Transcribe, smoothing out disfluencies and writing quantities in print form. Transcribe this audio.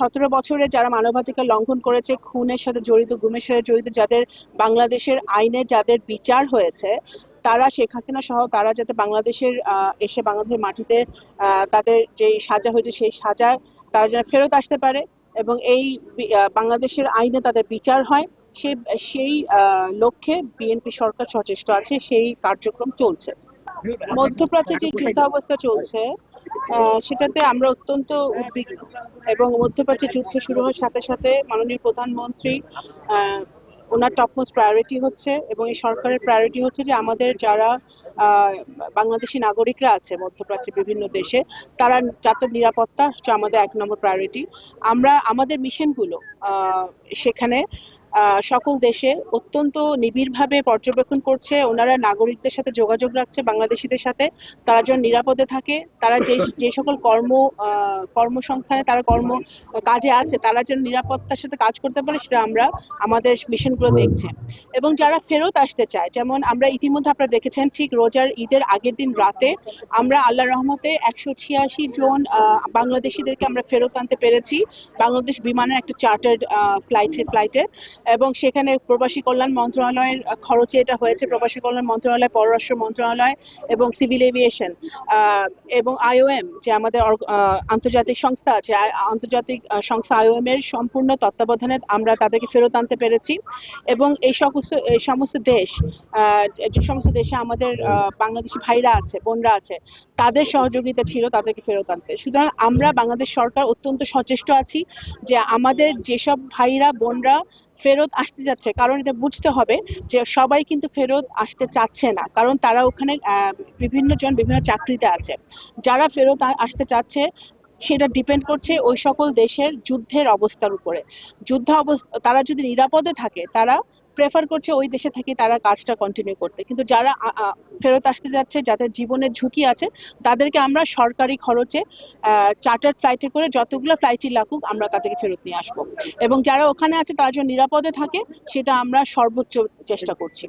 17 বছরে যারা মানবাধিকার লঙ্ঘন করেছে, খুনের সাথে জড়িত, গুমের সাথে জড়িত, যাদের বাংলাদেশের আইনে যাদের বিচার হয়েছে, তারা শেখ হাসিনা সহ তারা যাতে বাংলাদেশের এসে বাংলাদেশের মাটিতে তাদের যে সাজা হয়েছে সেই সাজা তারা যেন ফেরত আসতে পারে এবং এই বাংলাদেশের আইনে তাদের বিচার হয়, সেই লক্ষ্যে বিএনপি সরকার সচেষ্ট আছে, সেই কার্যক্রম চলছে। মধ্যপ্রাচ্যে যে যুদ্ধাবস্থা চলছে সেটাতে আমরা অত্যন্ত উদ্বিগ্ন এবং মধ্যপ্রাচ্যে যুদ্ধ শুরু হওয়ার সাথে সাথে মাননীয় প্রধানমন্ত্রী ওনার টপমোস্ট প্রায়োরিটি হচ্ছে এবং এই সরকারের প্রায়োরিটি হচ্ছে যে আমাদের যারা বাংলাদেশি নাগরিকরা আছে মধ্যপ্রাচ্যের বিভিন্ন দেশে, তারা যাতে নিরাপত্তা হচ্ছে আমাদের 1 নম্বর প্রায়োরিটি। আমরা আমাদের মিশনগুলো সেখানে সকল দেশে অত্যন্ত নিবিড়ভাবে পর্যবেক্ষণ করছে। ওনারা নাগরিকদের সাথে যোগাযোগ রাখছে, বাংলাদেশিদের সাথে, তারা যেন নিরাপদে থাকে, তারা যে সকল কর্মসংস্থানে তারা কাজে আছে তারা যেন নিরাপত্তার সাথে কাজ করতে পারে, সেটা আমরা আমাদের মিশনগুলো দেখছি। এবং যারা ফেরত আসতে চায়, যেমন আমরা ইতিমধ্যে আপনারা দেখেছেন ঠিক রোজার ঈদের আগের দিন রাতে আমরা আল্লাহর রহমতে 186 জন বাংলাদেশিদেরকে আমরা ফেরত আনতে পেরেছি বাংলাদেশ বিমানের একটা চার্টার্ড ফ্লাইটে, এবং সেখানে প্রবাসী কল্যাণ মন্ত্রণালয়ের খরচে এটা হয়েছে। প্রবাসী কল্যাণ মন্ত্রণালয়, পররাষ্ট্র মন্ত্রণালয় এবং সিভিল এভিয়েশন এবং IOM যে আমাদের আন্তর্জাতিক সংস্থা আছে, আন্তর্জাতিক সংস্থা IOM এর সম্পূর্ণ তত্ত্বাবধানে আমরা তাদেরকে ফেরত আনতে পেরেছি। এবং এই সমস্ত দেশ, যে সমস্ত দেশে আমাদের বাংলাদেশি ভাইরা আছে, বোনরা আছে, তাদের সহযোগিতা ছিল তাদেরকে ফেরত আনতে। সুতরাং আমরা বাংলাদেশ সরকার অত্যন্ত সচেষ্ট আছি যে আমাদের যেসব ভাইরা বোনরা ফেরত আসতে যাচ্ছে, কারণ এটা বুঝতে হবে যে সবাই কিন্তু ফেরত আসতে চাচ্ছে না, কারণ তারা ওখানে বিভিন্ন চাকরিতে আছে। যারা ফেরত আসতে চাচ্ছে সেটা ডিপেন্ড করছে ওই সকল দেশের যুদ্ধের অবস্থার উপরে। তারা যদি নিরাপদে থাকে তারা প্রেফার করছে ওই দেশে থেকে তারা কাজটা কন্টিনিউ করতে, কিন্তু যারা ফেরত আসতে যাচ্ছে, যাদের জীবনের ঝুঁকি আছে, তাদেরকে আমরা সরকারি খরচে চার্টার্ড ফ্লাইটে করে যতগুলো ফ্লাইটই লাগুক আমরা তাদেরকে ফেরত নিয়ে আসবো। এবং যারা ওখানে আছে তারা যেন নিরাপদে থাকে সেটা আমরা সর্বোচ্চ চেষ্টা করছি।